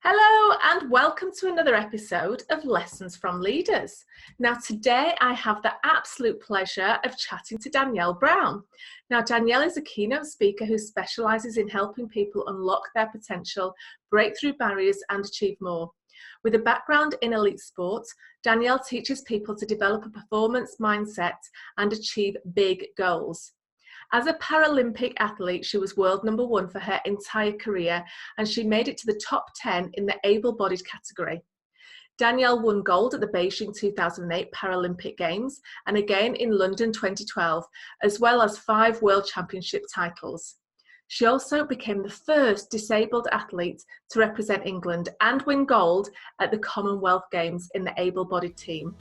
Hello and welcome to another episode of Lessons from Leaders. Now today I have the absolute pleasure of chatting to Danielle Brown. Now Danielle is a keynote speaker who specialises in helping people unlock their potential, break through barriers and achieve more. With a background in elite sports, Danielle teaches people to develop a performance mindset and achieve big goals. As a Paralympic athlete, she was world number one for her entire career, and she made it to the top 10 in the able-bodied category. Danielle won gold at the Beijing 2008 Paralympic Games and again in London 2012, as well as 5 World Championship titles. She also became the first disabled athlete to represent England and win gold at the Commonwealth Games in the able-bodied team.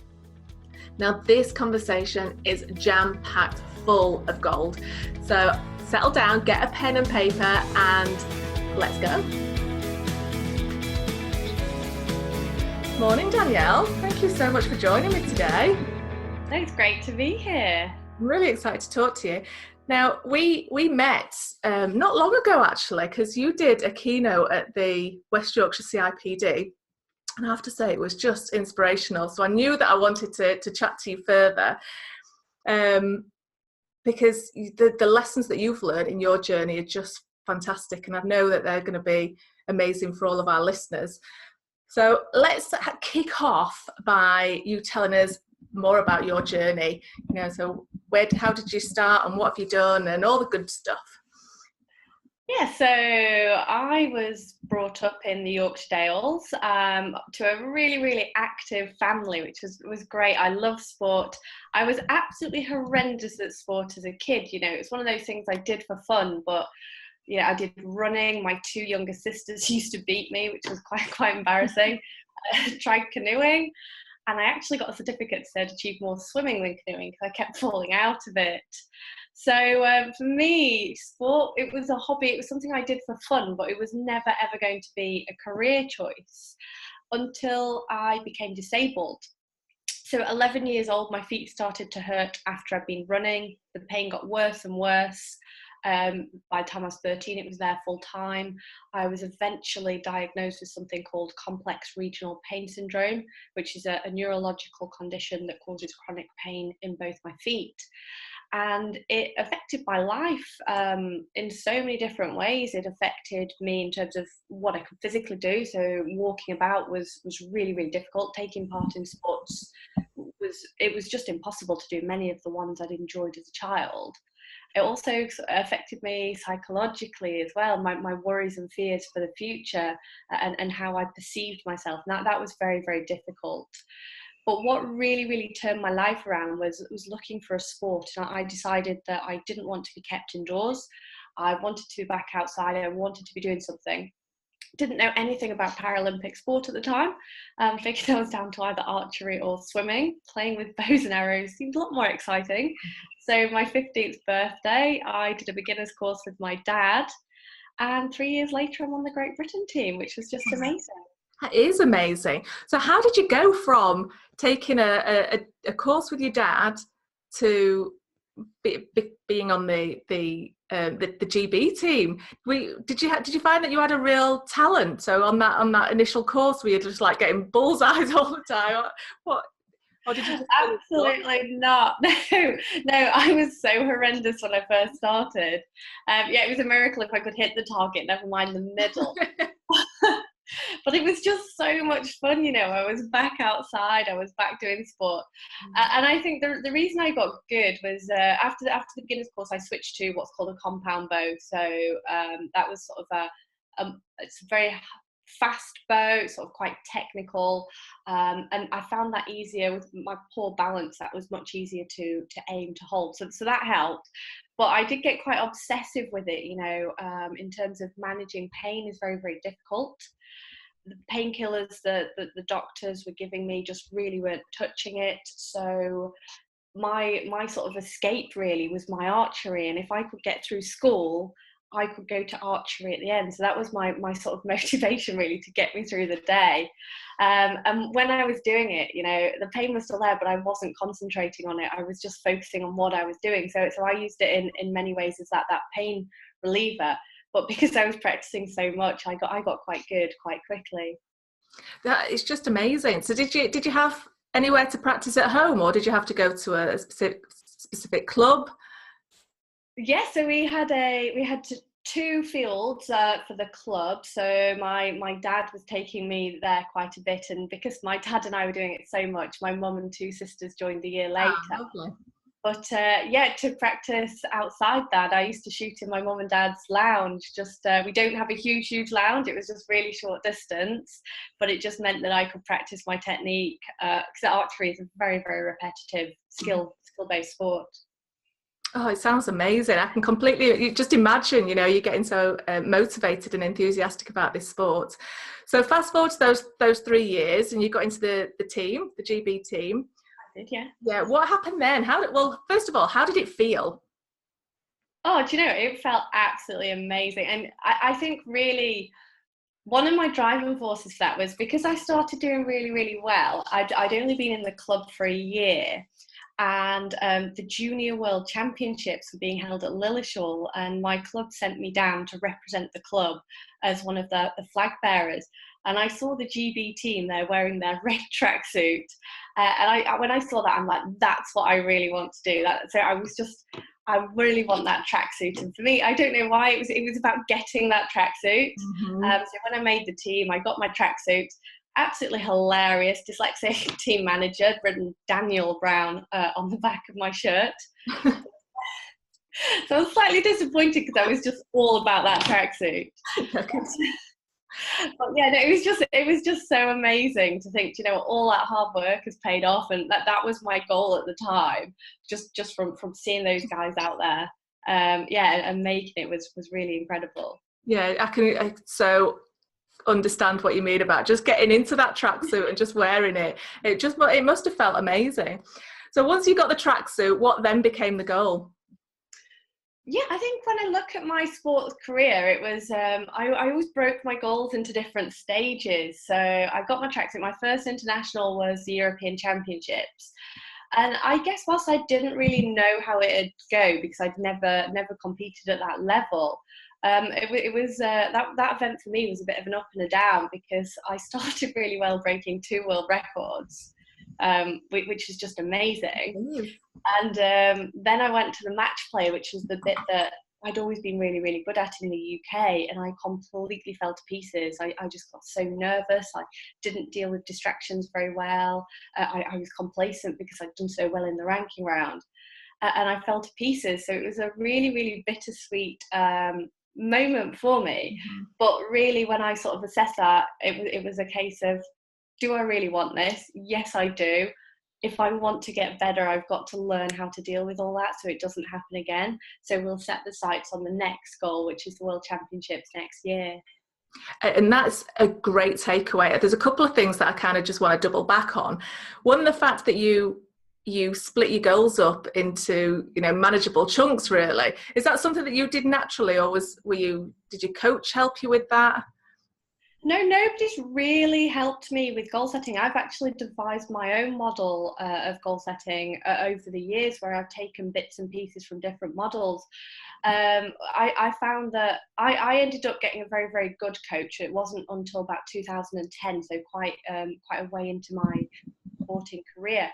Now this conversation is jam-packed full of gold. So settle down, get a pen and paper and let's go. Morning Danielle, thank you so much for joining me today. It's great to be here. I'm really excited to talk to you. Now we met not long ago actually, because you did a keynote at the West Yorkshire CIPD. And I have to say, it was just inspirational. So I knew that I wanted to chat to you further because the lessons that you've learned in your journey are just fantastic. And I know that they're going to be amazing for all of our listeners. So let's kick off by you telling us more about your journey. So how did you start and what have you done and all the good stuff? Yeah, so I was brought up in the Yorkshire Dales to a really, really active family, which was great. I love sport. I was absolutely horrendous at sport as a kid. It's one of those things I did for fun, but I did running. My 2 younger sisters used to beat me, which was quite embarrassing. I tried canoeing, and I actually got a certificate that said achieve more swimming than canoeing because I kept falling out of it. So for me, sport, it was a hobby. It was something I did for fun, but it was never, ever going to be a career choice until I became disabled. So at 11 years old, my feet started to hurt after I'd been running. The pain got worse and worse. By the time I was 13, it was there full time. I was eventually diagnosed with something called complex regional pain syndrome, which is a neurological condition that causes chronic pain in both my feet. And it affected my life in so many different ways. It affected me in terms of what I could physically do. So walking about was really, really difficult. Taking part in sports was just impossible to do many of the ones I'd enjoyed as a child. It also affected me psychologically as well, my worries and fears for the future and how I perceived myself. And that was very, very difficult. But what really, really turned my life around was looking for a sport. And I decided that I didn't want to be kept indoors. I wanted to be back outside. I wanted to be doing something. Didn't know anything about Paralympic sport at the time. Figured I was down to either archery or swimming. Playing with bows and arrows seemed a lot more exciting. So my 15th birthday, I did a beginner's course with my dad. And 3 years later, I'm on the Great Britain team, which was just amazing. That is amazing. So how did you go from taking a course with your dad to being on the GB team? Did you find that you had a real talent? So on that initial course, were you just like getting bullseyes all the time? What? Or did you Absolutely not. No, I was so horrendous when I first started. It was a miracle if I could hit the target, never mind the middle. But it was just so much fun, I was back outside, I was back doing sport. And I think the reason I got good was after the beginner's course, I switched to what's called a compound bow. So that was sort of it's a very fast bow, sort of quite technical. And I found that easier with my poor balance. That was much easier to aim, to hold. So that helped. But I did get quite obsessive with it, in terms of managing pain is very, very difficult. The painkillers that the doctors were giving me just really weren't touching it. So my sort of escape really was my archery. And if I could get through school, I could go to archery at the end. So that was my sort of motivation really to get me through the day. And when I was doing it, the pain was still there, but I wasn't concentrating on it. I was just focusing on what I was doing. So I used it in many ways as that pain reliever. but because I was practicing so much, I got quite good quite quickly. That is just amazing. So did you have anywhere to practice at home, or did you have to go to a specific club? Yeah, so we had two fields for the club. So my dad was taking me there quite a bit, and because my dad and I were doing it so much, my mum and two sisters joined a year later. Lovely. But yeah, to practice outside that, I used to shoot in my mum and dad's lounge. Just we don't have a huge lounge. It was just really short distance, but it just meant that I could practice my technique, because archery is a very repetitive skill-based sport. Oh, it sounds amazing. I can completely just imagine, you're getting so motivated and enthusiastic about this sport. So fast forward to those 3 years, and you got into the team, the GB team. I did, yeah. Yeah. What happened then? Well, first of all, how did it feel? Oh, do you know, it felt absolutely amazing. And I think really one of my driving forces for that was because I started doing really well. I'd only been in the club for a year, and the Junior World Championships were being held at Lilleshall, and my club sent me down to represent the club as one of the flag bearers. And I saw the GB team there wearing their red tracksuit, and when I saw that, I'm like, that's what I really want to do. So I really want that tracksuit. And for me, I don't know why, it was about getting that tracksuit. Mm-hmm. So when I made the team, I got my tracksuit. Absolutely hilarious, dyslexic team manager had written Danielle Brown on the back of my shirt. So I was slightly disappointed because I was just all about that tracksuit. But yeah, no, it was just so amazing to think, all that hard work has paid off, and that was my goal at the time, just from seeing those guys out there. Yeah, and making it was really incredible. Yeah, I so understand what you mean about just getting into that tracksuit and just wearing it. It must have felt amazing. So once you got the tracksuit, what then became the goal? Yeah, I think when I look at my sports career, it was I always broke my goals into different stages. So I got my tracksuit. My first international was the European Championships, and I guess whilst I didn't really know how it'd go because I'd never competed at that level, it was that event for me was a bit of an up and a down because I started really well, breaking 2 world records, which is just amazing. And then I went to the match play, which was the bit that I'd always been really good at in the UK, and I completely fell to pieces. I just got so nervous. I didn't deal with distractions very well. I was complacent because I'd done so well in the ranking round, and I fell to pieces. So it was a really bittersweet moment for me. Mm-hmm. But really, when I sort of assessed that, it was a case of, do I really want this? Yes, I do. If I want to get better, I've got to learn how to deal with all that so it doesn't happen again. So we'll set the sights on the next goal, which is the World Championships next year. And that's a great takeaway. There's a couple of things that I kind of just want to double back on. One, the fact that you split your goals up into manageable chunks. Really, is that something that you did naturally, or did your coach help you with that? No, nobody's really helped me with goal setting. I've actually devised my own model of goal setting over the years, where I've taken bits and pieces from different models. I found that I ended up getting a very good coach. It wasn't until about 2010, so quite a way into my sporting career.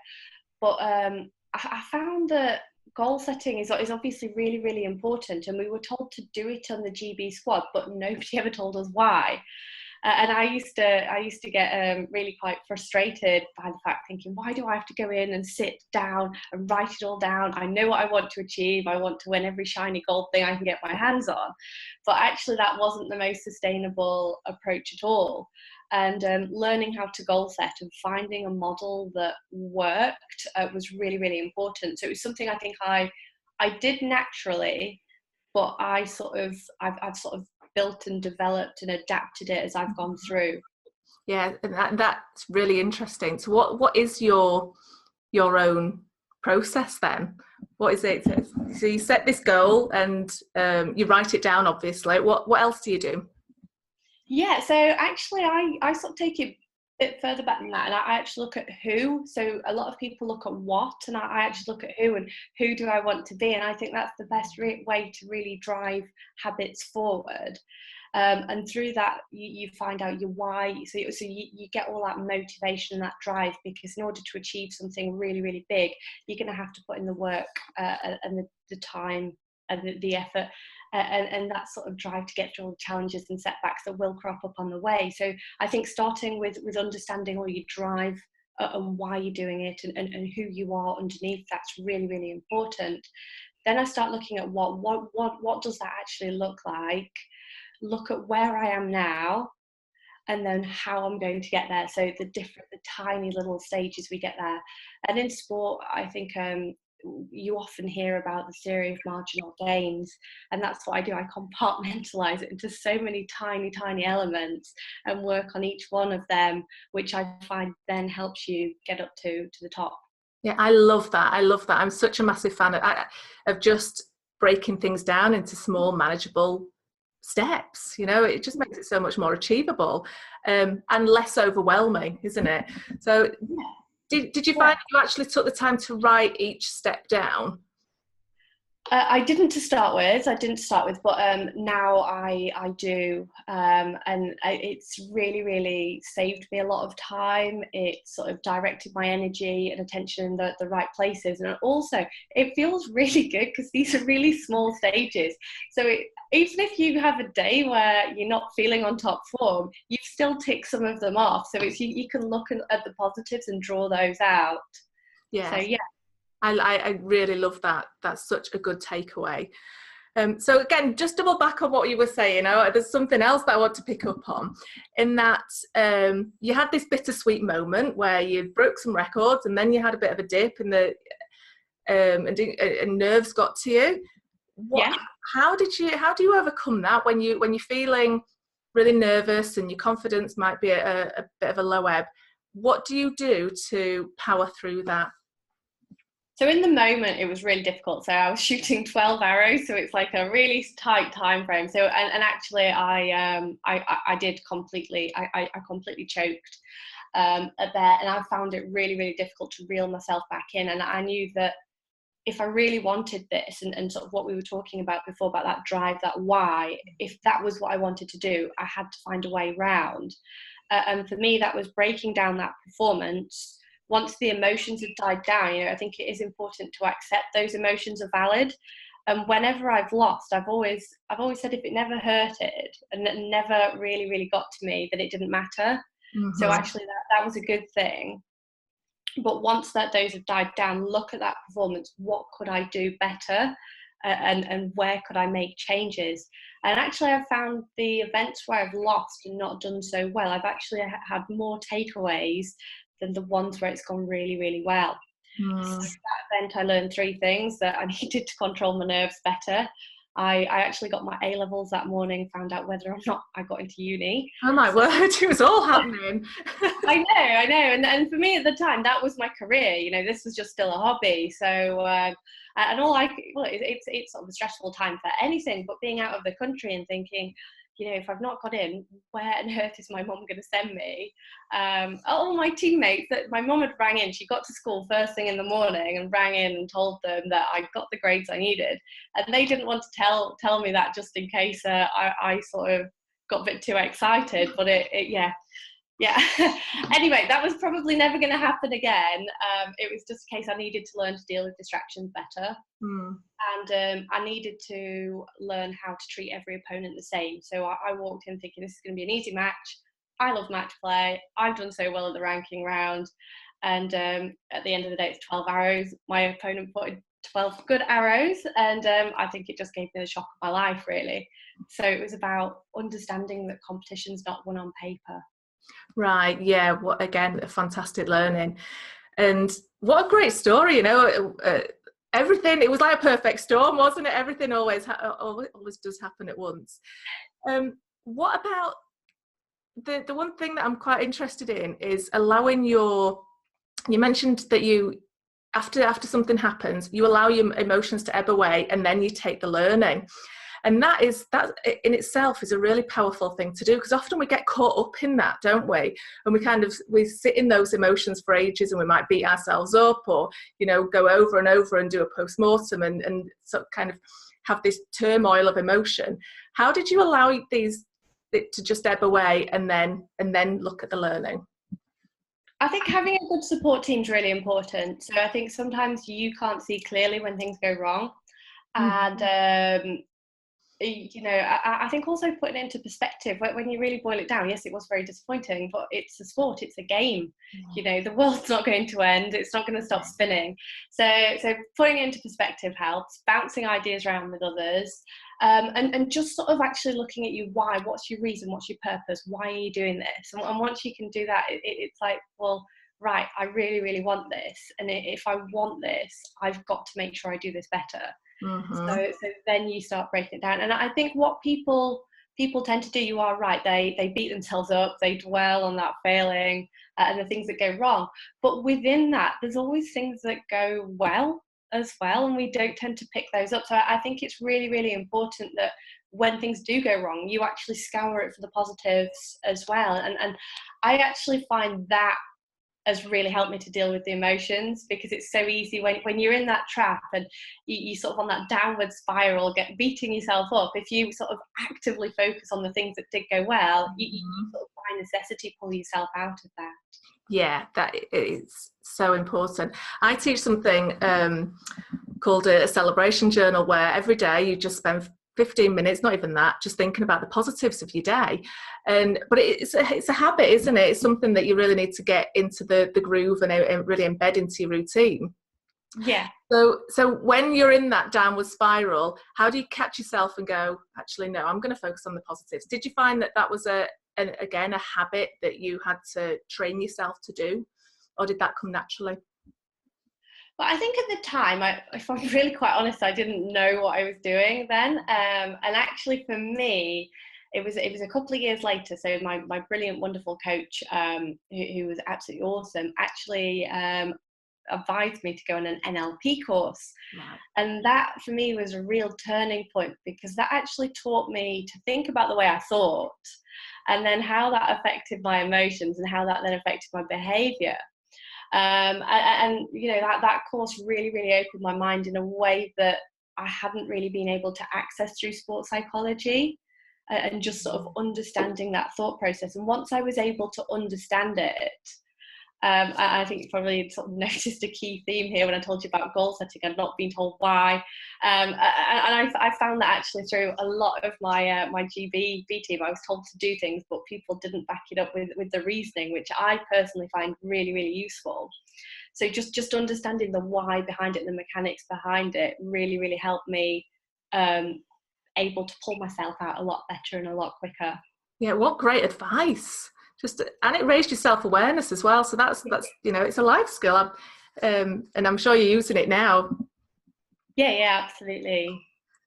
But I found that goal setting is obviously really important, and we were told to do it on the GB squad, but nobody ever told us why. And I used to get really quite frustrated by the fact, thinking, why do I have to go in and sit down and write it all down? I know what I want to achieve. I want to win every shiny gold thing I can get my hands on. But actually, that wasn't the most sustainable approach at all. And learning how to goal set and finding a model that worked was really important. So it was something I think I did naturally, but I've sort of built and developed and adapted it as I've gone through. Yeah, and that's really interesting. So what is your own process then? What is it? So you set this goal and you write it down, obviously. What else do you do? Yeah, so actually I sort of take it bit further back than that, and I actually look at who. So a lot of people look at what, and I actually look at who, and who do I want to be. And I think that's the best way to really drive habits forward. And through that, you find out your why. So you get all that motivation, that drive, because in order to achieve something really, really big, you're going to have to put in the work and the time and the effort. And that sort of drive to get through all the challenges and setbacks that will crop up on the way. So I think starting with understanding all your drive and why you're doing it, and who you are underneath, that's really, really important. Then I start looking at what does that actually look like? Look at where I am now, and then how I'm going to get there. So the tiny little stages we get there. And in sport, I think you often hear about the theory of marginal gains, and that's what I do. I compartmentalize it into so many tiny elements and work on each one of them, which I find then helps you get up to the top. Yeah, I love that. I'm such a massive fan of just breaking things down into small, manageable steps. It just makes it so much more achievable, and less overwhelming, isn't it? So did you find that you actually took the time to write each step down? I didn't to start with, but now I do, and it's really, really saved me a lot of time. It sort of directed my energy and attention in the right places, and also it feels really good because these are really small stages. So even if you have a day where you're not feeling on top form, you've still ticked some of them off. So you can look at the positives and draw those out. Yeah. So yeah. I really love that. That's such a good takeaway. So again, just double back on what you were saying. There's something else that I want to pick up on, in that you had this bittersweet moment where you broke some records, and then you had a bit of a dip in the and nerves got to you. How do you overcome that when you're feeling really nervous and your confidence might be at a bit of a low ebb? What do you do to power through that? So in the moment, it was really difficult. So I was shooting 12 arrows, so it's like a really tight time frame. So and actually, I did completely. I completely choked at there, and I found it really, really difficult to reel myself back in. And I knew that if I really wanted this, and sort of what we were talking about before, about that drive, that why, if that was what I wanted to do, I had to find a way round. And for me, that was breaking down that performance. Once the emotions have died down, I think it is important to accept those emotions are valid. And whenever I've lost, I've always said, if it never hurted and it never really, really got to me, that it didn't matter. Mm-hmm. So actually that was a good thing. But once those have died down, look at that performance. What could I do better? And where could I make changes? And actually, I've found the events where I've lost and not done so well, I've actually had more takeaways than the ones where it's gone really, really well. So at that event, I learned 3 things: that I needed to control my nerves better. I actually got my A-levels that morning, found out whether or not I got into uni. Oh my word, it was all happening. I know. And for me at the time, that was my career. This was just still a hobby. So, and it's sort of a stressful time for anything, but being out of the country and thinking, if I've not got in, where on earth is my mum going to send me? All my teammates, that my mum had rang in, she got to school first thing in the morning and rang in and told them that I got the grades I needed. And they didn't want to tell me that, just in case I sort of got a bit too excited. But yeah. Anyway, that was probably never going to happen again. It was just a case I needed to learn to deal with distractions better. And I needed to learn how to treat every opponent the same. So I walked in thinking, this is going to be an easy match. I love match play. I've done so well at the ranking round. And at the end of the day, it's 12 arrows. My opponent put 12 good arrows. And I think it just gave me the shock of my life, really. So it was about understanding that competition's not won on paper. Right, yeah. What, again, a fantastic learning, and what a great story. Everything, it was like a perfect storm, wasn't it? Everything always does happen at once. What about the one thing that I'm quite interested in is allowing you mentioned that you, after something happens, you allow your emotions to ebb away, and then you take the learning. And that in itself is a really powerful thing to do, because often we get caught up in that, don't we? And we sit in those emotions for ages, and we might beat ourselves up, or, you know, go over and over and do a post-mortem and sort of kind of have this turmoil of emotion. How did you allow it to just ebb away and then look at the learning? I think having a good support team is really important. So I think sometimes you can't see clearly when things go wrong. And, you know, I think also putting it into perspective, when you really boil it down, yes, it was very disappointing, but it's a sport, it's a game. You know, the world's not going to end, it's not going to stop spinning. So putting it into perspective helps, bouncing ideas around with others, and just sort of actually looking at you, why, what's your reason, what's your purpose, why are you doing this? And once you can do that, it's like, well, right, I really, really want this. And if I want this, I've got to make sure I do this better. So then you start breaking it down. And I think what people tend to do, you are right, they beat themselves up, they dwell on that failing and the things that go wrong. But within that, there's always things that go well as well, and we don't tend to pick those up. So I think it's really, really important that when things do go wrong, you actually scour it for the positives as well. And I actually find that has really helped me to deal with the emotions, because it's so easy when you're in that trap and you sort of on that downward spiral, beating yourself up. If you sort of actively focus on the things that did go well, you sort of by necessity pull yourself out of that. Yeah, that is so important. I teach something called a celebration journal, where every day you just spend 15 minutes, not even that, just thinking about the positives of your day. But it's a habit, isn't it? It's something that you really need to get into the groove and really embed into your routine. Yeah. So when you're in that downward spiral, how do you catch yourself and go, actually, no, I'm going to focus on the positives? Did you find that was a habit that you had to train yourself to do, or did that come naturally? But I think at the time, if I'm really quite honest, I didn't know what I was doing then. And actually, for me, it was a couple of years later. So my brilliant, wonderful coach, who was absolutely awesome, actually advised me to go on an NLP course. Wow. And that for me was a real turning point, because that actually taught me to think about the way I thought, and then how that affected my emotions and how that then affected my behavior. And you know, that course really, really opened my mind in a way that I hadn't really been able to access through sports psychology, and just sort of understanding that thought process. And once I was able to understand it, I think you probably sort of noticed a key theme here when I told you about goal setting and not being told why. And I found that actually through a lot of my my GB team, I was told to do things, but people didn't back it up with the reasoning, which I personally find really, really useful. So just understanding the why behind it and the mechanics behind it really, really helped me able to pull myself out a lot better and a lot quicker. Yeah, what great advice. And it raised your self-awareness as well. So that's you know, it's a life skill. And I'm sure you're using it now. Yeah, absolutely.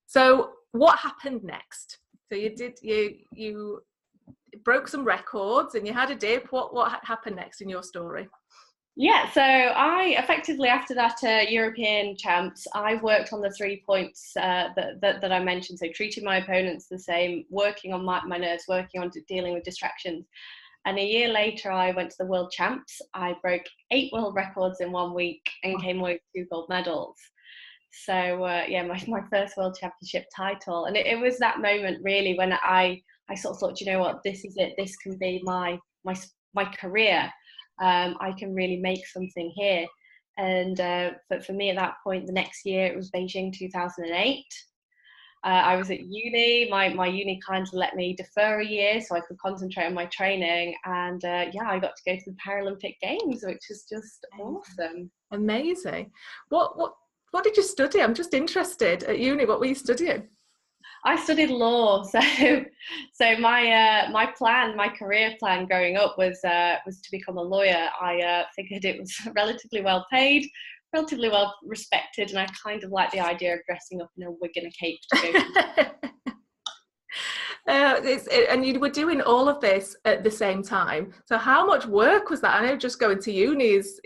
So what happened next? So you broke some records and you had a dip. What happened next in your story? Yeah, so I effectively, after that European champs, I worked on the 3 points that I mentioned. So treating my opponents the same, working on my nerves, working on dealing with distractions. And a year later, I went to the world champs. I broke 8 world records in 1 week and came away with 2 gold medals. So yeah, my first world championship title. And it was that moment really when I sort of thought, you know what, this is it. This can be my career. I can really make something here. And but for me at that point, the next year, it was Beijing 2008. I was at uni. My uni kind of let me defer a year so I could concentrate on my training. And yeah, I got to go to the Paralympic Games, which was just awesome. Amazing. What did you study? I'm just interested. At uni, what were you studying? I studied law, so my career plan growing up was to become a lawyer. I figured it was relatively well paid, relatively well respected, and I kind of like the idea of dressing up in a wig and a cape to go. And you were doing all of this at the same time. So how much work was that? I know just going to uni is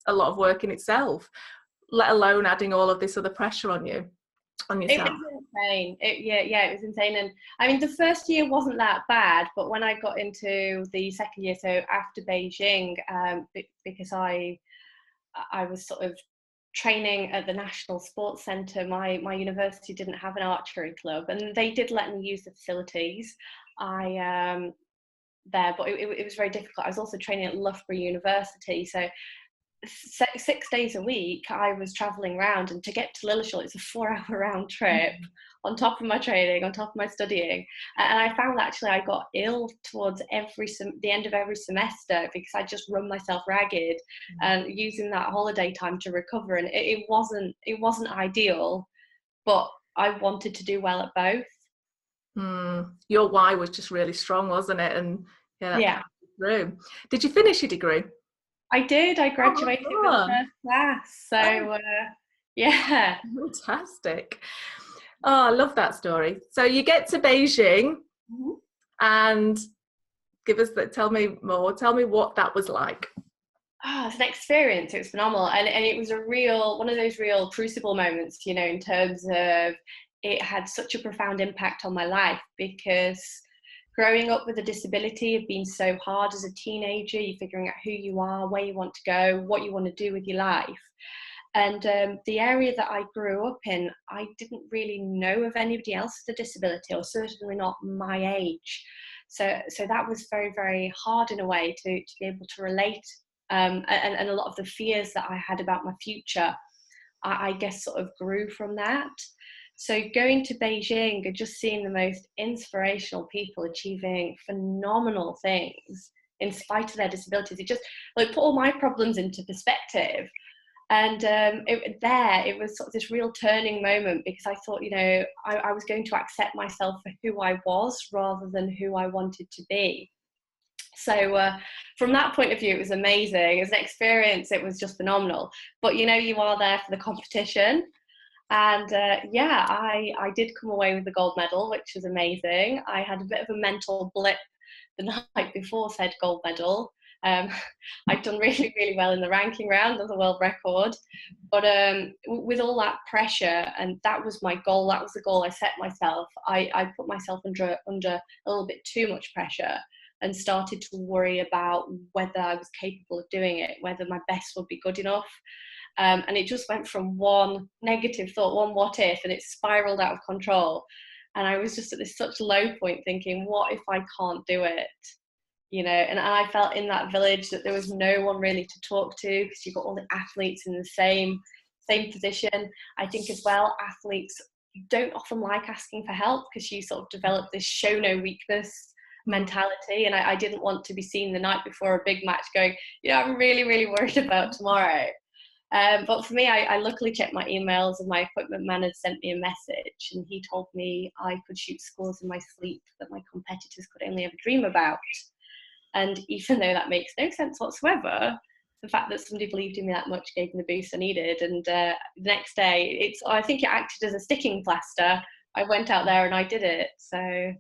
a lot of work in itself, let alone adding all of this other pressure on yourself. insane. It was insane. And I mean, the first year wasn't that bad, but when I got into the second year, so after Beijing, because I was sort of training at the National Sports Centre. My university didn't have an archery club, and they did let me use the facilities. There, but it was very difficult. I was also training at Loughborough University, so 6 days a week I was traveling around, and to get to Lilleshall, it's a 4-hour round trip on top of my training, on top of my studying. And I found that actually I got ill towards the end of every semester, because I just run myself ragged and using that holiday time to recover. And it wasn't ideal, but I wanted to do well at both. Your why was just really strong, wasn't it? And yeah. Through. Did you finish your degree? I did. I graduated with first class. So yeah. Fantastic. Oh, I love that story. So you get to Beijing, and tell me more. Tell me what that was like. It's an experience. It was phenomenal, and it was one of those real crucible moments, in terms of it had such a profound impact on my life, because growing up with a disability had been so hard as a teenager. You're figuring out who you are, where you want to go, what you want to do with your life. And the area that I grew up in, I didn't really know of anybody else with a disability, or certainly not my age. So that was very, very hard in a way to be able to relate. And a lot of the fears that I had about my future, I guess sort of grew from that. So going to Beijing and just seeing the most inspirational people achieving phenomenal things in spite of their disabilities, it just put all my problems into perspective. And it was sort of this real turning moment, because I thought, I was going to accept myself for who I was rather than who I wanted to be. So from that point of view, it was amazing. As an experience, it was just phenomenal. But, you are there for the competition. And I did come away with the gold medal, which was amazing. I had a bit of a mental blip the night before said gold medal. I'd done really, really well in the ranking round of the world record. But with all that pressure, and that was my goal, that was the goal I set myself, I put myself under a little bit too much pressure, and started to worry about whether I was capable of doing it, whether my best would be good enough. And it just went from one negative thought, one what if, and it spiraled out of control. And I was just at this such low point thinking, what if I can't do it? And I felt in that village that there was no one really to talk to, because you've got all the athletes in the same position. I think as well, athletes don't often like asking for help, because you sort of develop this show no weakness mentality. And I didn't want to be seen the night before a big match going, I'm really, really worried about tomorrow. But for me, I luckily checked my emails, and my equipment man had sent me a message, and he told me I could shoot scores in my sleep that my competitors could only ever dream about. And even though that makes no sense whatsoever, the fact that somebody believed in me that much gave me the boost I needed. And the next day, I think it acted as a sticking plaster. I went out there and I did it. So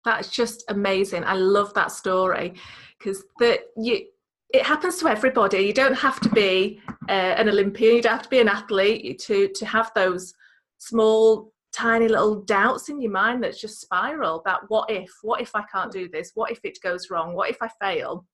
that's just amazing. I love that story, because it happens to everybody. You don't have to be an Olympian, you don't have to be an athlete to have those small, tiny little doubts in your mind that just spiral. That what if I can't do this? What if it goes wrong? What if I fail?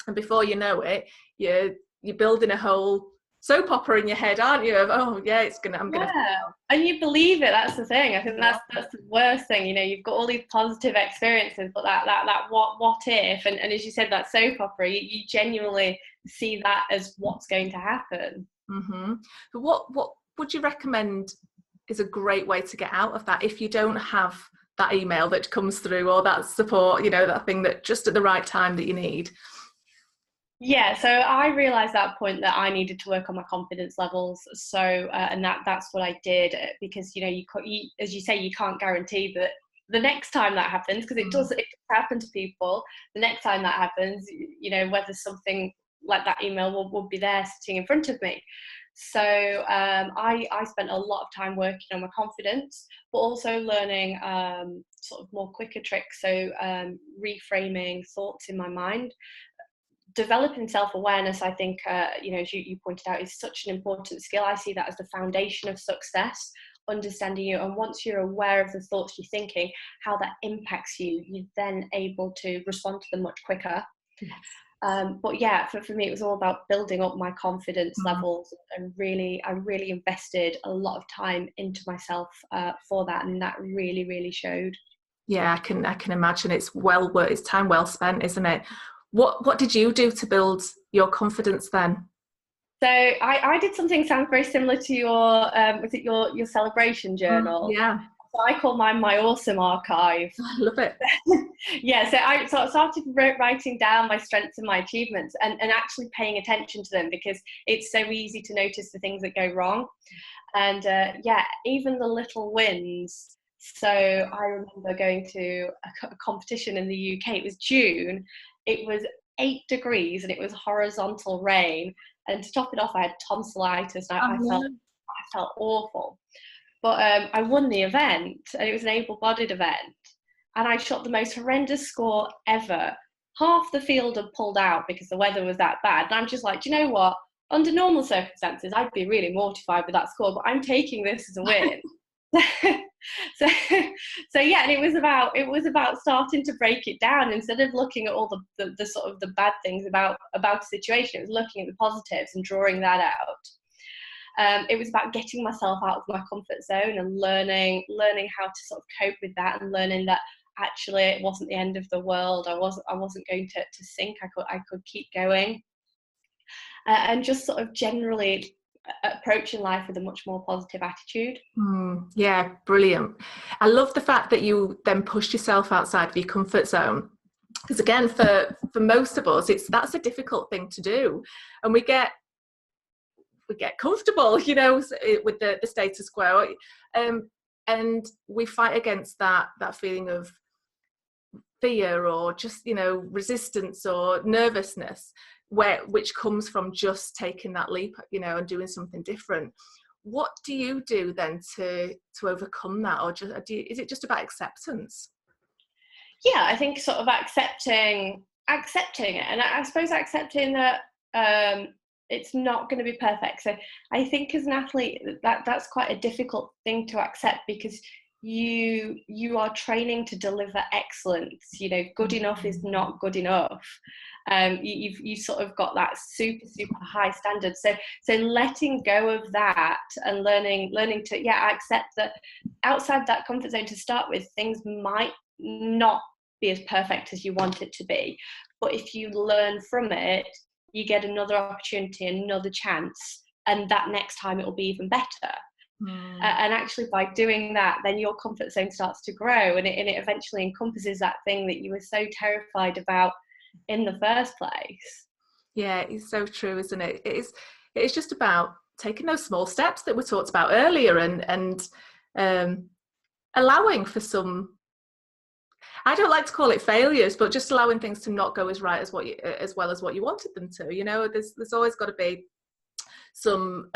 And before you know it, you're building a whole soap opera in your head, aren't you? Of, I'm gonna fail. And you believe it. That's the thing. I think that's the worst thing. You've got all these positive experiences, but that what if, and as you said, that soap opera, you genuinely see that as what's going to happen. But what would you recommend is a great way to get out of that if you don't have that email that comes through, or that support, that thing that just at the right time that you need? Yeah, so I realised at that point that I needed to work on my confidence levels. So, and that's what I did, because you, as you say, you can't guarantee that the next time that happens, because it does happen to people. The next time that happens, whether something like that email will be there sitting in front of me. So I spent a lot of time working on my confidence, but also learning sort of more quicker tricks. So reframing thoughts in my mind. Developing self-awareness, I think, as you pointed out, is such an important skill. I see that as the foundation of success. understanding you, and once you're aware of the thoughts you're thinking, how that impacts you, you're then able to respond to them much quicker. Yes. But yeah, for me, it was all about building up my confidence levels, and I really invested a lot of time into myself for that, and that really, really showed. Yeah, I can imagine it's it's time well spent, isn't it? What did you do to build your confidence then? So I did something sounds very similar to your was it your celebration journal? Yeah, So I call mine my awesome archive. I love it. Yeah, so I started writing down my strengths and my achievements, and actually paying attention to them, because it's so easy to notice the things that go wrong. And yeah, even the little wins. So I remember going to a competition in the UK. It was June. It was 8 degrees and it was horizontal rain. And to top it off, I had tonsillitis. And I felt awful. But I won the event, and it was an able-bodied event. And I shot the most horrendous score ever. Half the field had pulled out because the weather was that bad. And I'm just like, do you know what? Under normal circumstances, I'd be really mortified with that score, but I'm taking this as a win. so, so yeah, and it was about starting to break it down, instead of looking at all the sort of the bad things about the situation. It was looking at the positives and drawing that out. It was about getting myself out of my comfort zone and learning how to sort of cope with that, and learning that actually it wasn't the end of the world. I wasn't going to sink. I could keep going, and just sort of generally approaching life with a much more positive attitude. Yeah, brilliant. I love the fact that you then pushed yourself outside of your comfort zone, because again, for most of us, that's a difficult thing to do, and we get comfortable, with the status quo, and we fight against that feeling of fear, or just resistance or nervousness, which comes from just taking that leap, and doing something different. What do you do then to overcome that, or is it just about acceptance? Yeah, I think sort of accepting it, and I suppose accepting that it's not going to be perfect. So I think as an athlete, that's quite a difficult thing to accept, because you are training to deliver excellence. Good enough is not good enough. You've sort of got that super high standard. So letting go of that, and learning to accept that outside that comfort zone, to start with, things might not be as perfect as you want it to be, but if you learn from it, you get another opportunity, another chance, and that next time it will be even better. And actually, by doing that, then your comfort zone starts to grow, and it eventually encompasses that thing that you were so terrified about in the first place. Yeah, it's so true, isn't it? It's just about taking those small steps that we talked about earlier, and allowing for some, I don't like to call it failures, but just allowing things to not go as well as what you wanted them to. There's always got to be some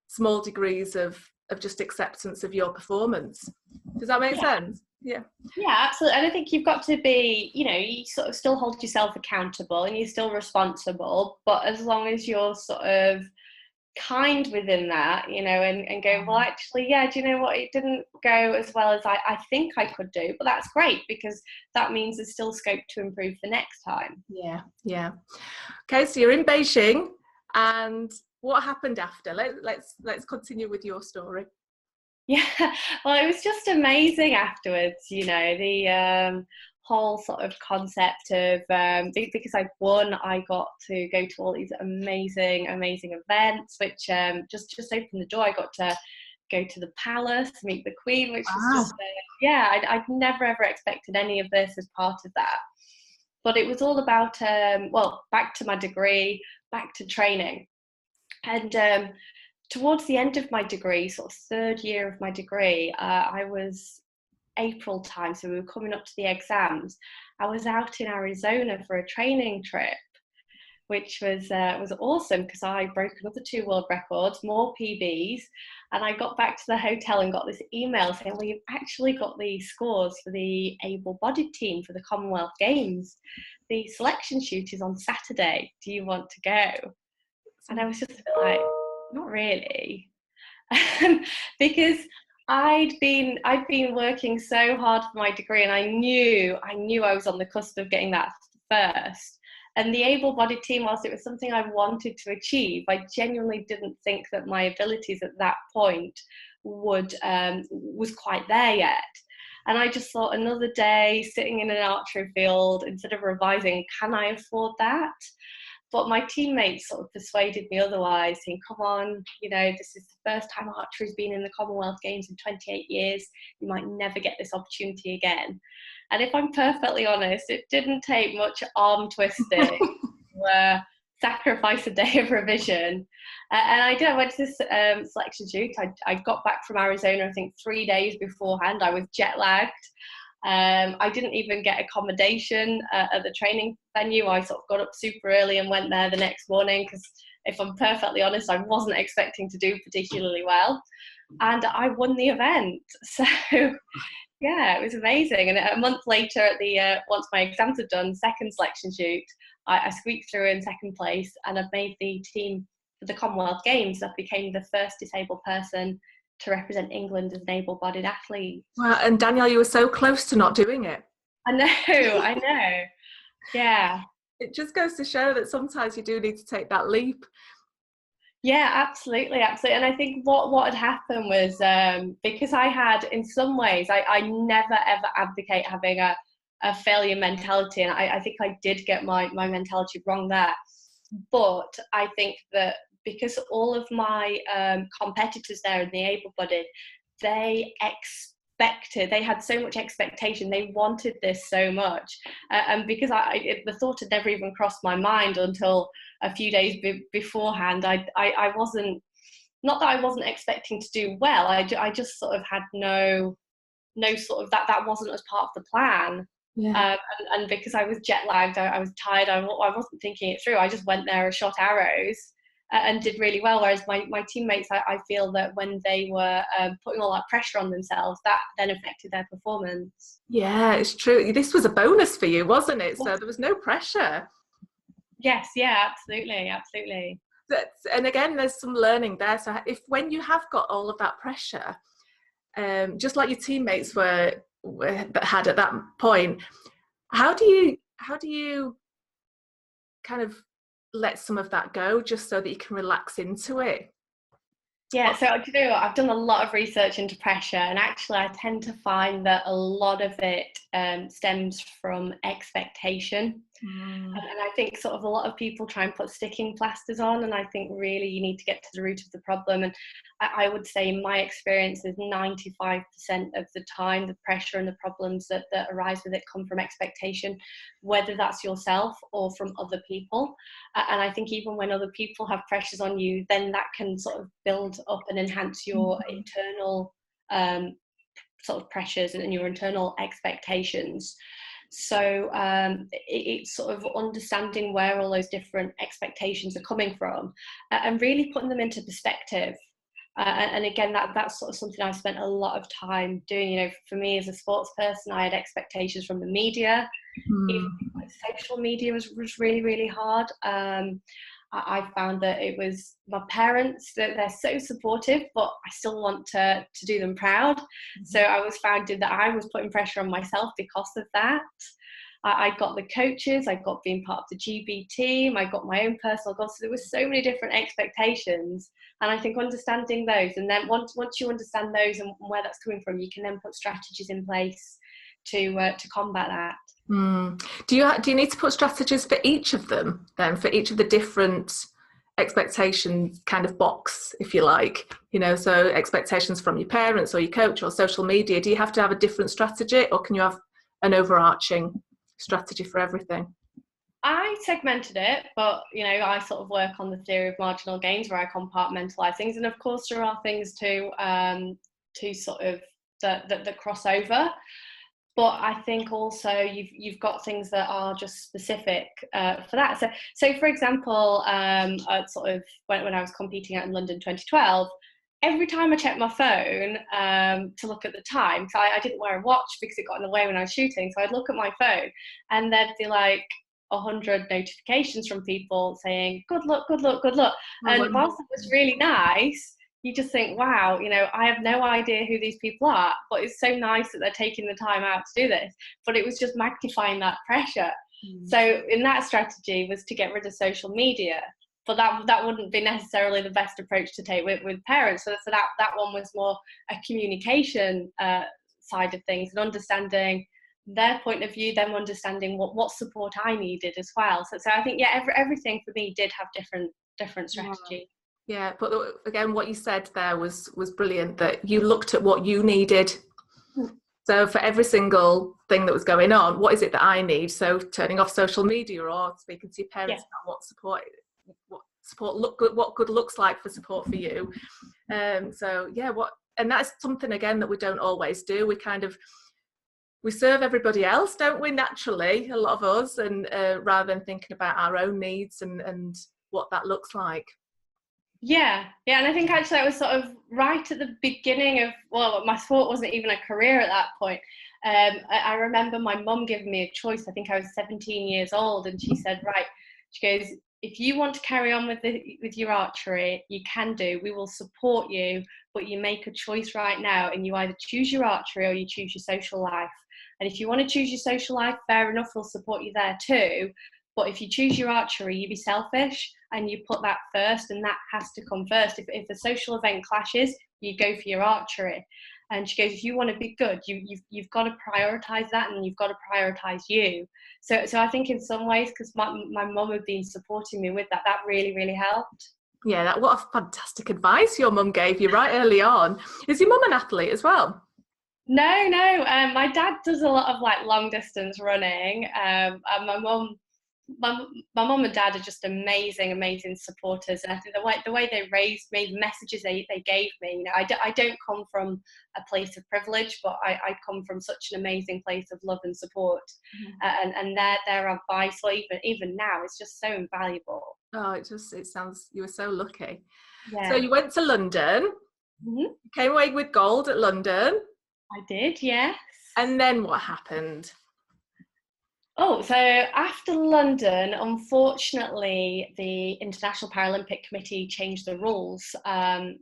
small degrees of just acceptance of your performance. Does that make sense? Yeah, absolutely. And I think you've got to be, you sort of still hold yourself accountable, and you're still responsible, but as long as you're sort of kind within that, and go, well, actually, yeah, do you know what, it didn't go as well as I think I could do, but that's great, because that means there's still scope to improve for next time. Yeah. Okay, so you're in Beijing, and what happened after? Let's continue with your story. Yeah, well, it was just amazing afterwards, the whole sort of concept of, because I won, I got to go to all these amazing events, which just opened the door. I got to go to the palace, meet the Queen, which was just, I'd never ever expected any of this as part of that. But it was all about, back to my degree, back to training. And towards the end of my degree, sort of third year of my degree, I was April time, so we were coming up to the exams. I was out in Arizona for a training trip, which was awesome, because I broke another 2 world records, more PBs, and I got back to the hotel and got this email saying, well, you've actually got the scores for the able-bodied team for the Commonwealth Games. The selection shoot is on Saturday. Do you want to go? And I was just a bit like, not really. because I'd been working so hard for my degree, and I knew I was on the cusp of getting that first. And the able-bodied team, whilst it was something I wanted to achieve, I genuinely didn't think that my abilities at that point was quite there yet. And I just thought, another day sitting in an archery field instead of revising, can I afford that? But my teammates sort of persuaded me otherwise, saying, come on, this is the first time archery's been in the Commonwealth Games in 28 years. You might never get this opportunity again. And if I'm perfectly honest, it didn't take much arm twisting to sacrifice a day of revision. And I went to this selection shoot. I got back from Arizona, I think 3 days beforehand. I was jet lagged. I didn't even get accommodation at the training venue. I sort of got up super early and went there the next morning because, if I'm perfectly honest, I wasn't expecting to do particularly well. And I won the event. So, yeah, it was amazing. And a month later, at the once my exams were done, second selection shoot, I squeaked through in second place, and I've made the team for the Commonwealth Games. I became the first disabled person to represent England as an able-bodied athlete. Wow, and Danielle, you were so close to not doing it. I know. Yeah. It just goes to show that sometimes you do need to take that leap. Yeah, absolutely. And I think what had happened was, because I had, in some ways, I never ever advocate having a failure mentality, and I think I did get my mentality wrong there. But I think that because all of my competitors there in the able-bodied, they had so much expectation, they wanted this so much, and because the thought had never even crossed my mind until a few days beforehand. I wasn't, not that I wasn't expecting to do well, I just sort of had no sort of that wasn't as part of the plan. Yeah. And because I was jet lagged, I was tired, I wasn't thinking it through. I just went there and shot arrows and did really well. Whereas my teammates, I feel that when they were putting all that pressure on themselves, that then affected their performance. Yeah, it's true. This was a bonus for you, wasn't it? So there was no pressure. Yes, yeah, absolutely. And again, there's some learning there. So when you have got all of that pressure, just like your teammates had at that point, how do you kind of let some of that go, just so that you can relax into it? Yeah, so I've done a lot of research into pressure, and actually I tend to find that a lot of it stems from expectation. And I think sort of a lot of people try and put sticking plasters on, and I think really you need to get to the root of the problem. And I would say, in my experience, is 95% of the time the pressure and the problems that arise with it come from expectation, whether that's yourself or from other people. And I think even when other people have pressures on you, then that can sort of build up and enhance your internal sort of pressures and your internal expectations. So it's sort of understanding where all those different expectations are coming from, and really putting them into perspective. And again, that's sort of something I've spent a lot of time doing. For me as a sports person, I had expectations from the media. Even social media was really, really hard. I found that it was my parents, that they're so supportive, but I still want to do them proud. So I was finding that I was putting pressure on myself because of that. I got the coaches, I got being part of the GB team, I got my own personal goals. So there were so many different expectations. And I think understanding those, and then once you understand those and where that's coming from, you can then put strategies in place to combat that. Do you need to put strategies for each of them then, for each of the different expectations kind of box, if you like, so expectations from your parents or your coach or social media? Do you have to have a different strategy, or can you have an overarching strategy for everything? I segmented it, but I sort of work on the theory of marginal gains, where I compartmentalize things, and of course there are things to sort of that cross over. But I think also you've got things that are just specific for that. So for example, sort of when I was competing out in London 2012, every time I checked my phone to look at the time, because I didn't wear a watch because it got in the way when I was shooting, so I'd look at my phone and there'd be like 100 notifications from people saying, good luck. And whilst it was really nice, you just think, wow, I have no idea who these people are, but it's so nice that they're taking the time out to do this. But it was just magnifying that pressure. So in that strategy was to get rid of social media, but that wouldn't be necessarily the best approach to take with parents. So that one was more a communication side of things, and understanding their point of view, them understanding what support I needed as well. So I think, yeah, everything for me did have different strategy. Yeah, but again, what you said there was brilliant, that you looked at what you needed. So for every single thing that was going on, what is it that I need? So turning off social media, or speaking to your parents about what good looks like for support for you. So yeah, and that's something again that we don't always do. We serve everybody else, don't we? Naturally, a lot of us, and rather than thinking about our own needs and what that looks like. Yeah, and I think actually I was sort of right at the beginning of, well, my sport wasn't even a career at that point. I remember my mum giving me a choice. I think I was 17 years old, and she said, right, she goes, if you want to carry on with your archery, you can do. We will support you, but you make a choice right now, and you either choose your archery or you choose your social life. And if you want to choose your social life, fair enough, we'll support you there too. But if you choose your archery, you be selfish and you put that first, and that has to come first. If a social event clashes, you go for your archery. And she goes, if you want to be good, you've got to prioritize that, and you've got to prioritize you. So I think in some ways, because my mum had been supporting me with that really, really helped. Yeah, what a fantastic advice your mum gave you right early on. Is your mum an athlete as well? No. My dad does a lot of like long distance running. And my mum and dad are just amazing supporters, and I think the way they raised me, the messages they gave me, I don't come from a place of privilege, but I come from such an amazing place of love and support. And their advice, or even now, is just so invaluable. Oh, it sounds, you were so lucky. Yeah. So you went to London. You came away with gold at London. I did, yes. And then what happened? Oh, so after London, unfortunately, the International Paralympic Committee changed the rules.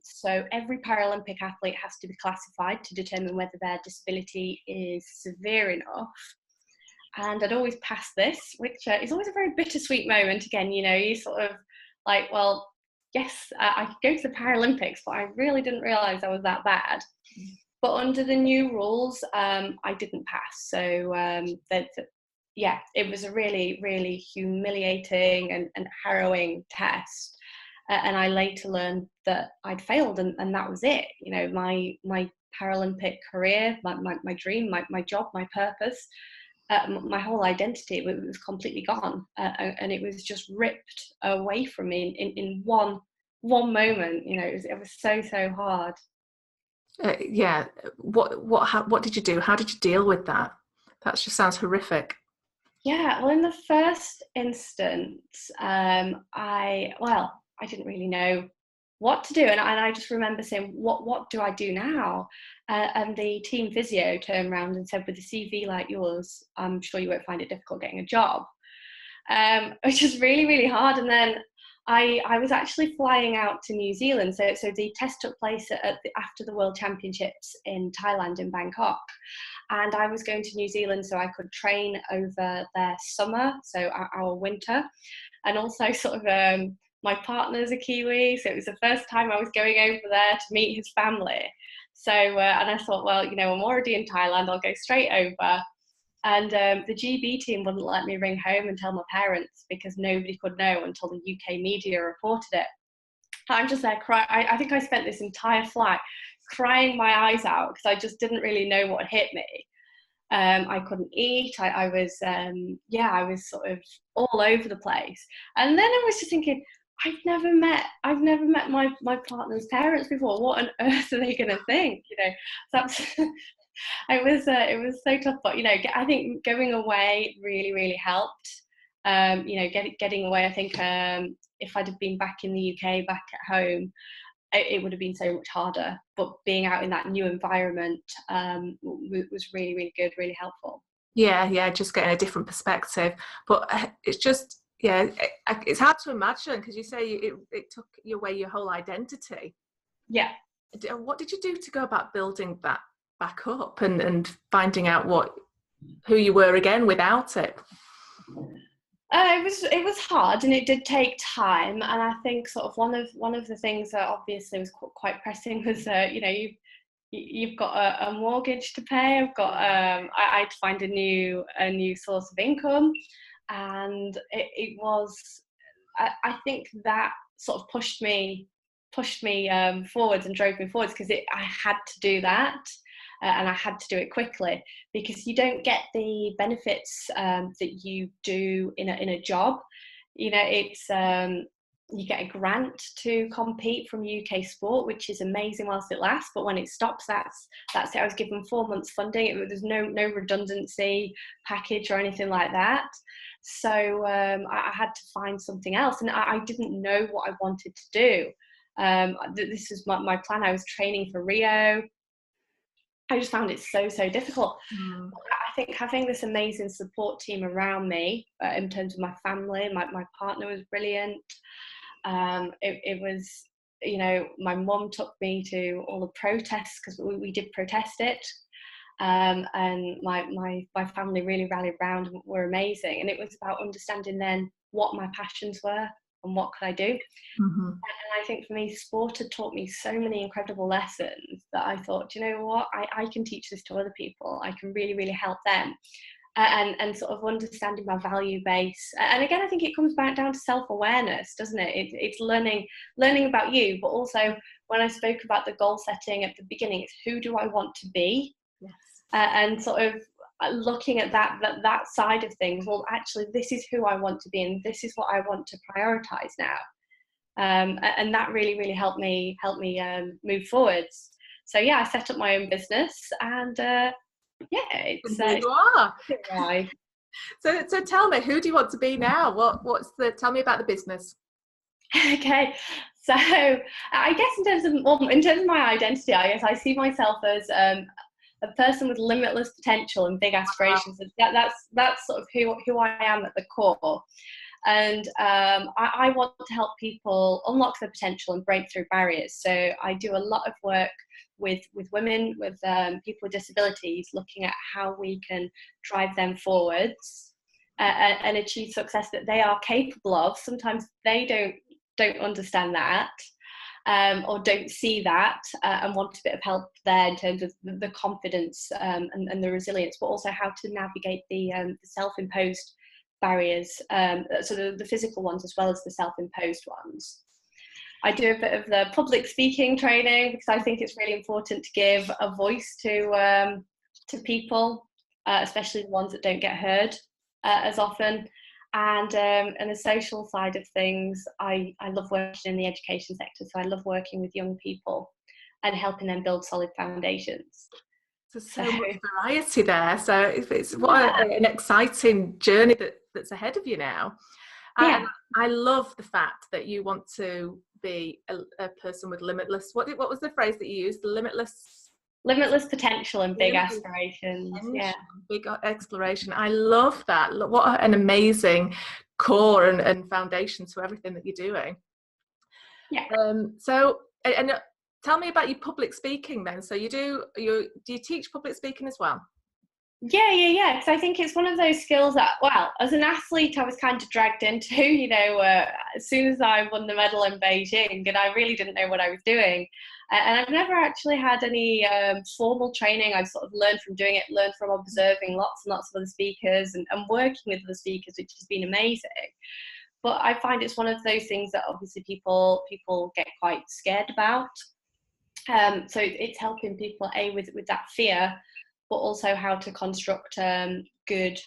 So every Paralympic athlete has to be classified to determine whether their disability is severe enough. And I'd always passed this, which is always a very bittersweet moment. Again, you sort of like, well, yes, I could go to the Paralympics, but I really didn't realise I was that bad. But under the new rules, I didn't pass. So it was a really, really humiliating and harrowing test. And I later learned that I'd failed, and that was it. My Paralympic career, my dream, my job, my purpose, my whole identity was completely gone. And it was just ripped away from me in one moment. It was so hard. Yeah. What did you do? How did you deal with that? That just sounds horrific. Yeah, well, in the first instance, I didn't really know what to do, and I just remember saying, "What do I do now?" And the team physio turned around and said, "With a CV like yours, I'm sure you won't find it difficult getting a job," which is really, really hard. And then I was actually flying out to New Zealand. So the test took place after the World Championships in Thailand, in Bangkok. And I was going to New Zealand so I could train over their summer, so our winter. And also sort of my partner's a Kiwi, so it was the first time I was going over there to meet his family. So, and I thought, well, I'm already in Thailand, I'll go straight over. And the GB team wouldn't let me ring home and tell my parents, because nobody could know until the UK media reported it. I'm just there crying. I think I spent this entire flight crying my eyes out, because I just didn't really know what hit me. I couldn't eat. I was sort of all over the place. And then I was just thinking, I've never met my partner's parents before. What on earth are they going to think? So it was so tough. But I think going away really, really helped. Getting away. I think if I'd have been back in the UK, back at home, it would have been so much harder. But being out in that new environment was really, really good, really helpful. Yeah, just getting a different perspective. But it's just, it's hard to imagine, because you say it took away your whole identity. Yeah. What did you do to go about building that back up and finding out who you were again without it? It was hard, and it did take time. And I think sort of one of the things that obviously was quite pressing was you've got a mortgage to pay. I've got I had to find a new source of income, and it was I think that sort of pushed me forwards and drove me forwards, because I had to do that. And I had to do it quickly, because you don't get the benefits that you do in a job. It's you get a grant to compete from UK Sport, which is amazing whilst it lasts. But when it stops, that's it. I was given 4 months funding. There's no redundancy package or anything like that. So I had to find something else, and I didn't know what I wanted to do. This was my plan. I was training for Rio. I just found it so difficult. I think having this amazing support team around me, in terms of my family, my partner was brilliant. It was, my mum took me to all the protests, because we did protest it. And my family really rallied around and were amazing. And it was about understanding then what my passions were and what could I do. And I think for me, sport had taught me so many incredible lessons that I thought, you know what, I can teach this to other people. I can really help them. And sort of understanding my value base. And again, I think it comes back down to self-awareness, doesn't it? It's learning about you, but also when I spoke about the goal setting at the beginning, it's who do I want to be? Yes. And sort of looking at that side of things. Well, actually, this is who I want to be, and this is what I want to prioritize now. And that really helped me move forwards. So yeah, I set up my own business, and it's There you are. Right. So tell me, who do you want to be now? Tell me about the business. Okay, so I guess in terms of my identity, I guess I see myself as a person with limitless potential and big aspirations. That's sort of who I am at the core. And I want to help people unlock their potential and break through barriers. So I do a lot of work with women, with people with disabilities, looking at how we can drive them forwards and achieve success that they are capable of. Sometimes they don't understand that, or don't see that, and want a bit of help there in terms of the confidence and the resilience, but also how to navigate the self-imposed barriers, so the physical ones as well as the self-imposed ones. I do a bit of the public speaking training, because I think it's really important to give a voice to people, especially the ones that don't get heard as often. And the social side of things, I love working in the education sector, so I love working with young people and helping them build solid foundations. There's so much variety there. So it's an exciting journey that's ahead of you now. Yeah. I love the fact that you want to be a person with limitless. What was the phrase that you used? Limitless potential and big aspirations. Yeah. Big exploration. I love that. Look, what an amazing core and foundation to everything that you're doing. Yeah. So tell me about your public speaking then. So do you teach public speaking as well? Yeah. Because I think it's one of those skills that, well, as an athlete, I was kind of dragged into, as soon as I won the medal in Beijing, and I really didn't know what I was doing. And I've never actually had any formal training. I've sort of learned from doing it, learned from observing lots and lots of other speakers and working with other speakers, which has been amazing. But I find it's one of those things that obviously people get quite scared about. So it's helping people, with that fear, but also how to construct good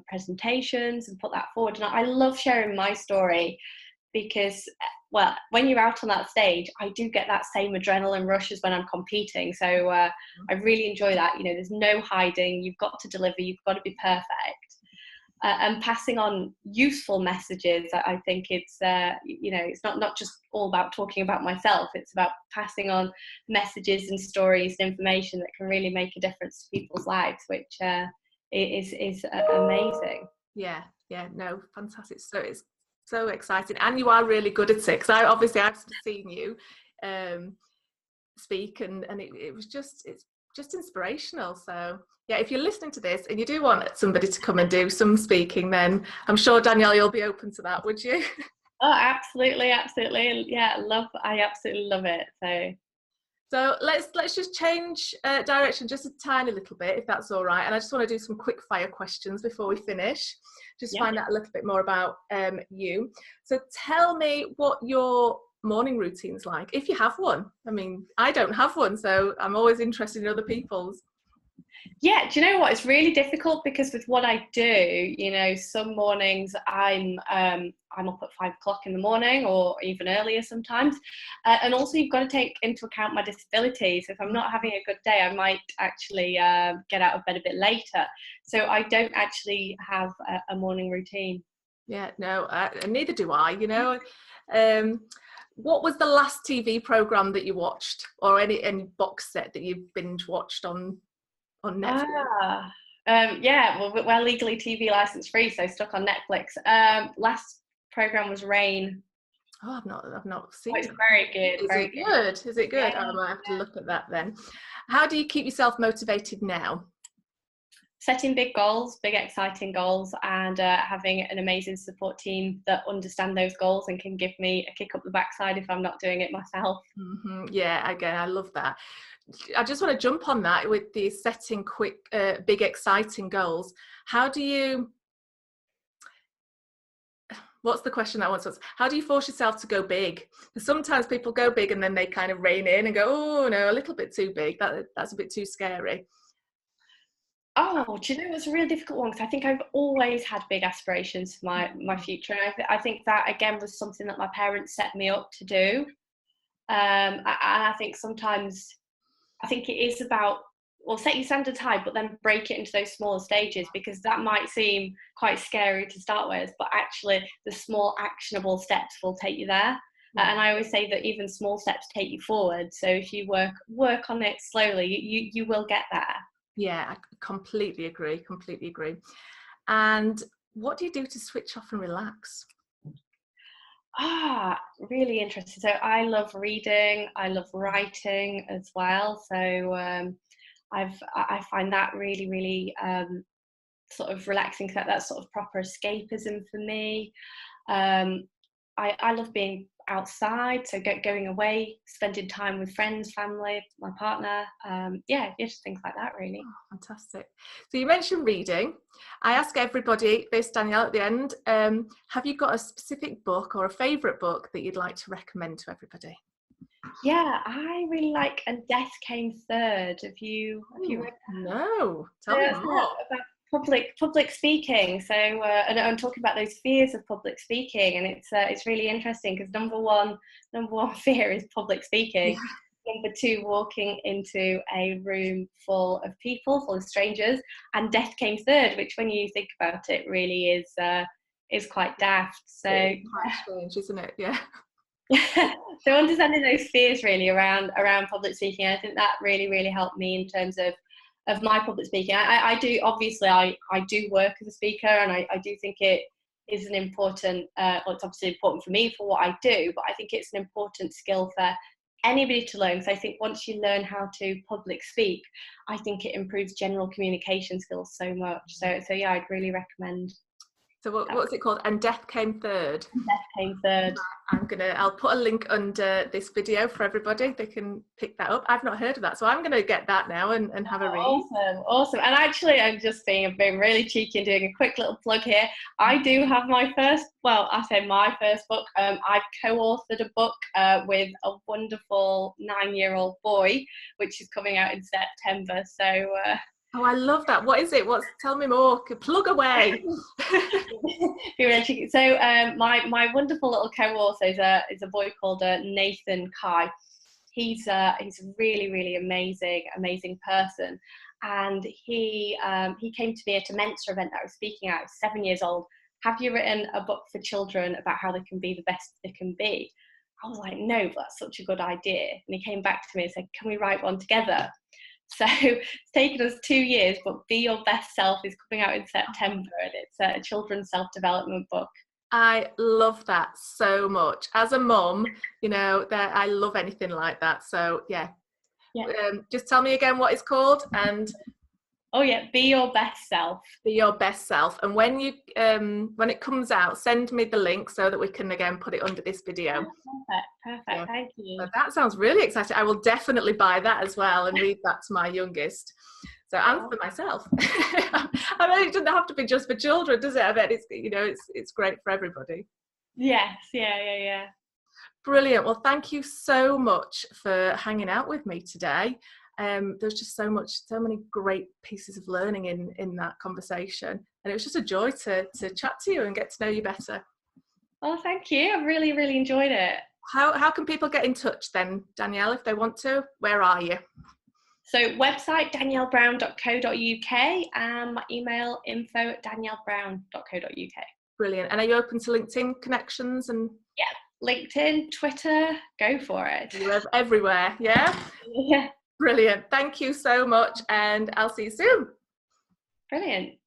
presentations and put that forward. And I love sharing my story, because, well, when you're out on that stage, I do get that same adrenaline rush as when I'm competing. So I really enjoy that. There's no hiding. You've got to deliver. You've got to be perfect. And passing on useful messages. I think it's it's not just all about talking about myself. It's about passing on messages and stories and information that can really make a difference to people's lives, which is amazing. Yeah, no, fantastic. So it's so exciting, and you are really good at it, because I've seen you speak, and it's just inspirational. So yeah, if you're listening to this and you do want somebody to come and do some speaking, then I'm sure Danielle, you'll be open to that, would you? Oh, absolutely, absolutely. Yeah, I absolutely love it. So let's just change direction just a tiny little bit, if that's all right. And I just want to do some quick fire questions before we finish. Just find out a little bit more about you. So tell me what your morning routine's like, if you have one. I mean, I don't have one, so I'm always interested in other people's. Yeah, do you know what? It's really difficult because with what I do, some mornings I'm up at 5 o'clock in the morning or even earlier sometimes, and also you've got to take into account my disability. So if I'm not having a good day, I might actually get out of bed a bit later. So I don't actually have a morning routine. Yeah, no, neither do I. What was the last TV program that you watched, or any box set that you've binge watched on Netflix? Yeah, well, we're legally TV license free, so stuck on Netflix. Last program was Rain. Oh, I've not seen It's it. very good. Is it good? Is it good? Yeah, I might have to look at that then. How do you keep yourself motivated now? setting big goals, big exciting goals, and having an amazing support team that understand those goals and can give me a kick up the backside if I'm not doing it myself. Mm-hmm. Yeah, again, I love that. I just want to jump on that with the setting quick, big, exciting goals. How do you, what's the question that I want to ask? How do you force yourself to go big? Because sometimes people go big and then they kind of rein in and go, oh no, a little bit too big. That's a bit too scary. Oh, do you know, it's a really difficult one because I think I've always had big aspirations for my future. And I think that, again, was something that my parents set me up to do. And I think sometimes, I think it is about, well, set your standards high, but then break it into those smaller stages, because that might seem quite scary to start with, but actually the small actionable steps will take you there. And I always say that even small steps take you forward. So if you work on it slowly, you will get there. Yeah, I completely agree. And what do you do to switch off and relax? Really interesting. So I love reading. I love writing as well. So I find that really, really sort of relaxing. That's sort of proper escapism for me. I love being outside, so going away, spending time with friends, family, my partner. Just things like that, really. Oh, fantastic. So you mentioned reading. I ask everybody this, Danielle, at the end. Have you got a specific book or a favourite book that you'd like to recommend to everybody? Yeah, I really like And Death Came Third. Have you read that? No, tell me more. About public speaking. So and I'm talking about those fears of public speaking, and it's really interesting because number one fear is public speaking. Yeah. Number two, walking into a room full of people, full of strangers, and death came third, which, when you think about it, really is quite daft. So quite strange, isn't it? Yeah. So understanding those fears really around public speaking, I think that really, really helped me in terms of my public speaking. I do, obviously, I do work as a speaker, and I do think it is an important, well, it's obviously important for me for what I do, but I think it's an important skill for anybody to learn. So I think once you learn how to public speak, I think it improves general communication skills so much. So yeah, I'd really recommend. So what's it called? And Death Came Third. Death Came Third. I'll put a link under this video for everybody. They can pick that up. I've not heard of that, so I'm gonna get that now and have a read. Awesome. And actually, I'm just being really cheeky and doing a quick little plug here. I do have my first book. I've co-authored a book with a wonderful 9-year-old boy, which is coming out in September. So oh, I love that. What is it? Tell me more. Plug away. So my wonderful little co-author is a boy called Nathan Kai. He's a really, really amazing person, and he came to me at a Mensa event that I was speaking at. I was 7 years old. Have you written a book for children about how they can be the best they can be? I was like, no, but that's such a good idea. And he came back to me and said, can we write one together? So it's taken us 2 years, but Be Your Best Self is coming out in September, and it's a children's self-development book. I love that so much. As a mum, that I love anything like that. So yeah, Yeah. Just tell me again what it's called, and Oh yeah, Be Your Best Self. Be Your Best Self. And when it comes out, send me the link so that we can again put it under this video. Perfect. Yeah. Thank you. So that sounds really exciting. I will definitely buy that as well and read that to my youngest. So, and for myself. I mean, it doesn't have to be just for children, does it? I bet it's great for everybody. Yes, yeah. Brilliant. Well, thank you so much for hanging out with me today. There's just so many great pieces of learning in that conversation, and it was just a joy to chat to you and get to know you better. Oh, thank you. I've really, really enjoyed it. How can people get in touch then, Danielle, if they want to? Where are you? So website daniellebrown.co.uk and my email info@daniellebrown.co.uk. Brilliant. And are you open to LinkedIn connections? And yeah, LinkedIn, Twitter, go for it. You're everywhere, yeah? Yeah. Brilliant. Thank you so much, and I'll see you soon. Brilliant.